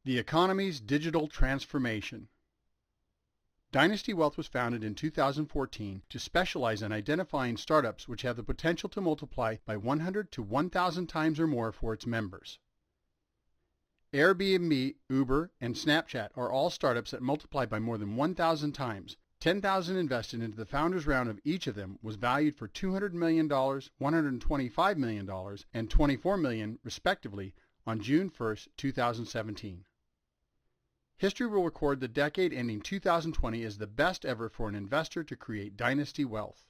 The economy's digital transformation. Dynasty Wealth was founded in 2014 to specialize in identifying startups which have the potential to multiply by 100 to 1,000 times or more for its members. Airbnb, Uber, and Snapchat are all startups that multiply by more than 1,000 times. 10,000 invested into the founders round of each of them was valued for $200 million, $125 million, and $24 million, respectively, on June 1, 2017. History will record the decade ending 2020 as the best ever for an investor to create dynasty wealth.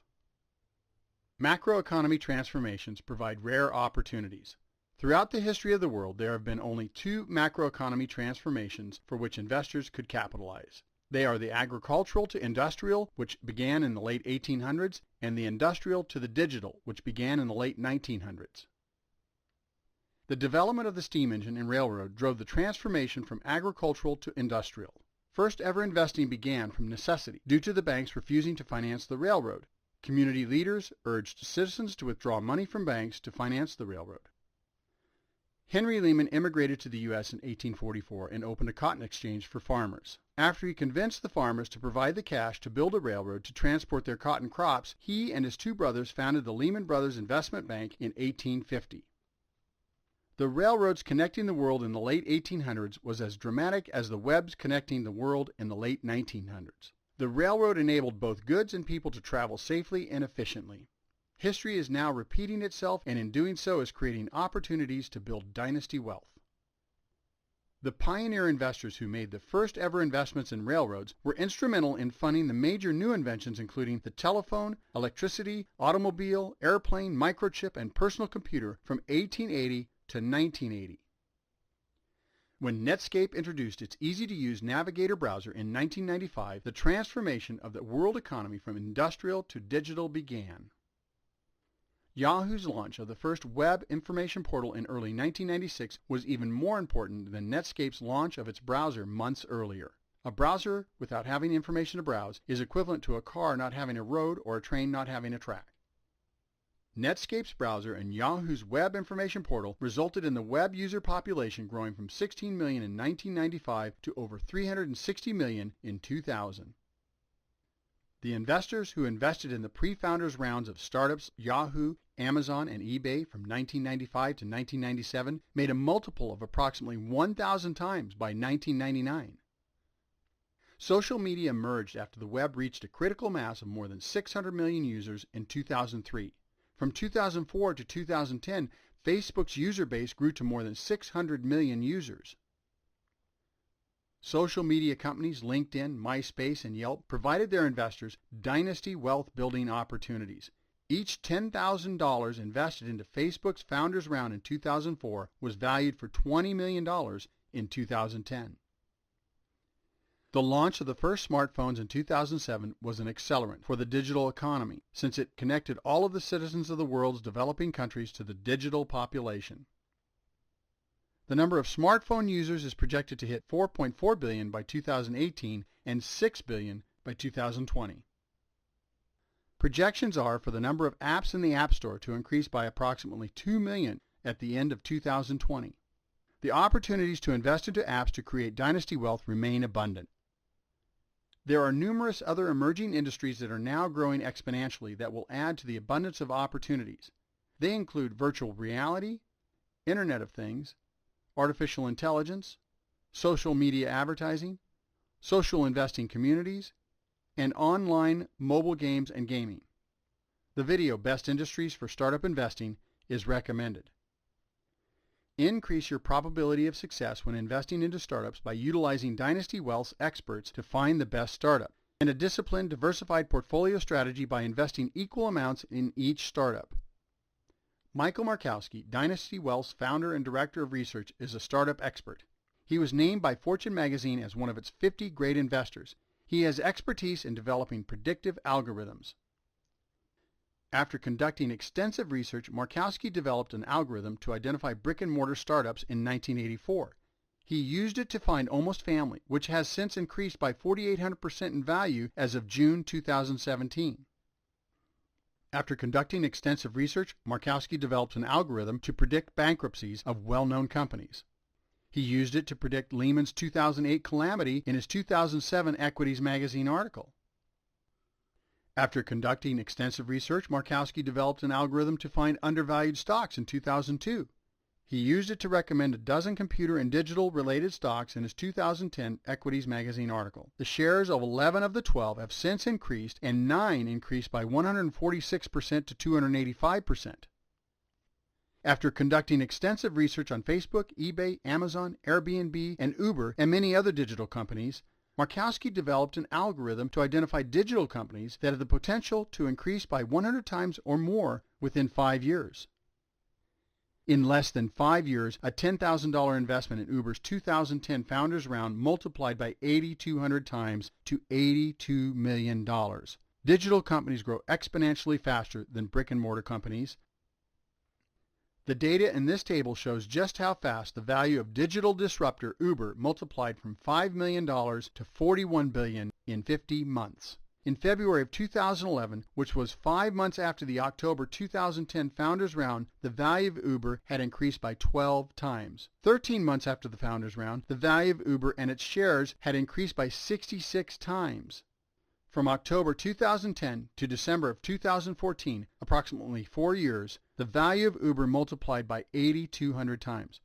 Macroeconomy transformations provide rare opportunities. Throughout the history of the world, there have been only two macroeconomy transformations for which investors could capitalize. They are the agricultural to industrial, which began in the late 1800s, and the industrial to the digital, which began in the late 1900s. The development of the steam engine and railroad drove the transformation from agricultural to industrial. First ever investing began from necessity due to the banks refusing to finance the railroad. Community leaders urged citizens to withdraw money from banks to finance the railroad. Henry Lehman immigrated to the U.S. in 1844 and opened a cotton exchange for farmers. After he convinced the farmers to provide the cash to build a railroad to transport their cotton crops, he and his two brothers founded the Lehman Brothers Investment Bank in 1850. The railroads connecting the world in the late 1800s was as dramatic as the webs connecting the world in the late 1900s. The railroad enabled both goods and people to travel safely and efficiently. History is now repeating itself, and in doing so is creating opportunities to build dynasty wealth. The pioneer investors who made the first ever investments in railroads were instrumental in funding the major new inventions including the telephone, electricity, automobile, airplane, microchip, and personal computer from 1880 to 1980. When Netscape introduced its easy-to-use Navigator browser in 1995, the transformation of the world economy from industrial to digital began. Yahoo's launch of the first web information portal in early 1996 was even more important than Netscape's launch of its browser months earlier. A browser without having information to browse is equivalent to a car not having a road or a train not having a track. Netscape's browser and Yahoo's web information portal resulted in the web user population growing from 16 million in 1995 to over 360 million in 2000. The investors who invested in the pre-founders rounds of startups Yahoo, Amazon, and eBay from 1995 to 1997 made a multiple of approximately 1,000 times by 1999. Social media emerged after the web reached a critical mass of more than 600 million users in 2003. From 2004 to 2010, Facebook's user base grew to more than 600 million users. Social media companies LinkedIn, MySpace, and Yelp provided their investors dynasty wealth building opportunities. Each $10,000 invested into Facebook's founders round in 2004 was valued for $20 million in 2010. The launch of the first smartphones in 2007 was an accelerant for the digital economy, since it connected all of the citizens of the world's developing countries to the digital population. The number of smartphone users is projected to hit 4.4 billion by 2018 and 6 billion by 2020. Projections are for the number of apps in the App Store to increase by approximately 2 million at the end of 2020. The opportunities to invest into apps to create dynasty wealth remain abundant. There are numerous other emerging industries that are now growing exponentially that will add to the abundance of opportunities. They include virtual reality, Internet of Things, artificial intelligence, social media advertising, social investing communities, and online mobile games and gaming. The video Best Industries for Startup Investing is recommended. Increase your probability of success when investing into startups by utilizing Dynasty Wealth's experts to find the best startup, and a disciplined, diversified portfolio strategy by investing equal amounts in each startup. Michael Markowski, Dynasty Wealth's founder and director of research, is a startup expert. He was named by Fortune magazine as one of its 50 great investors. He has expertise in developing predictive algorithms. After conducting extensive research, Markowski developed an algorithm to identify brick-and-mortar startups in 1984. He used it to find Almost Family, which has since increased by 4,800% in value as of June 2017. After conducting extensive research, Markowski developed an algorithm to predict bankruptcies of well-known companies. He used it to predict Lehman's 2008 calamity in his 2007 Equities Magazine article. After conducting extensive research, Markowski developed an algorithm to find undervalued stocks in 2002. He used it to recommend a dozen computer and digital-related stocks in his 2010 Equities Magazine article. The shares of 11 of the 12 have since increased, and 9 increased by 146% to 285%. After conducting extensive research on Facebook, eBay, Amazon, Airbnb, and Uber, and many other digital companies, Markowski developed an algorithm to identify digital companies that have the potential to increase by 100 times or more within 5 years. In less than 5 years, a $10,000 investment in Uber's 2010 Founders Round multiplied by 8,200 times to $82 million. Digital companies grow exponentially faster than brick-and-mortar companies. The data in this table shows just how fast the value of digital disruptor Uber multiplied from $5 million to $41 billion in 50 months. In February of 2011, which was 5 months after the October 2010 Founders Round, the value of Uber had increased by 12 times. 13 months after the Founders Round, the value of Uber and its shares had increased by 66 times. From October 2010 to December of 2014, approximately 4 years, the value of Uber multiplied by 8,200 times.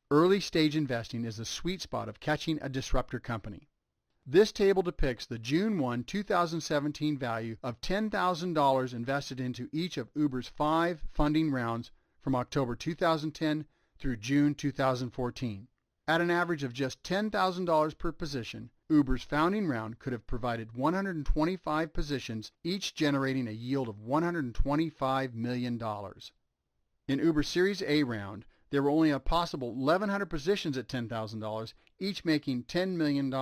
Early stage investing is the sweet spot of catching a disruptor company. This table depicts the June 1, 2017 value of $10,000 invested into each of Uber's 5 funding rounds from October 2010 through June 2014. At an average of just $10,000 per position, Uber's founding round could have provided 125 positions, each generating a yield of $125 million. In Uber's Series A round, there were only a possible 1,100 positions at $10,000, each making $10 million.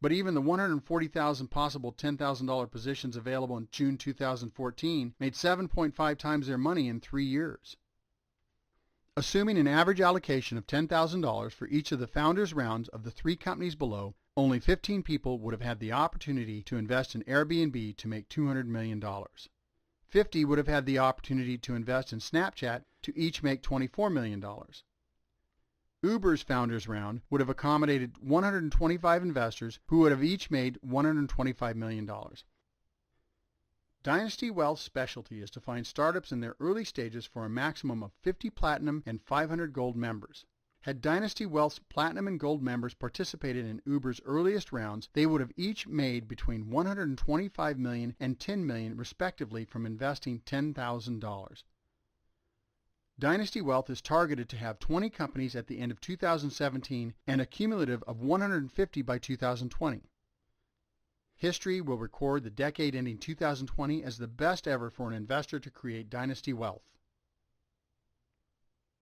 But even the 140,000 possible $10,000 positions available in June 2014 made 7.5 times their money in 3 years. Assuming an average allocation of $10,000 for each of the founders' rounds of the 3 companies below, only 15 people would have had the opportunity to invest in Airbnb to make $200 million. 50 would have had the opportunity to invest in Snapchat to each make $24 million. Uber's founders round would have accommodated 125 investors who would have each made $125 million. Dynasty Wealth's specialty is to find startups in their early stages for a maximum of 50 platinum and 500 gold members. Had Dynasty Wealth's platinum and gold members participated in Uber's earliest rounds, they would have each made between $125 million and $10 million respectively from investing $10,000. Dynasty Wealth is targeted to have 20 companies at the end of 2017 and a cumulative of 150 by 2020. History will record the decade ending 2020 as the best ever for an investor to create Dynasty Wealth.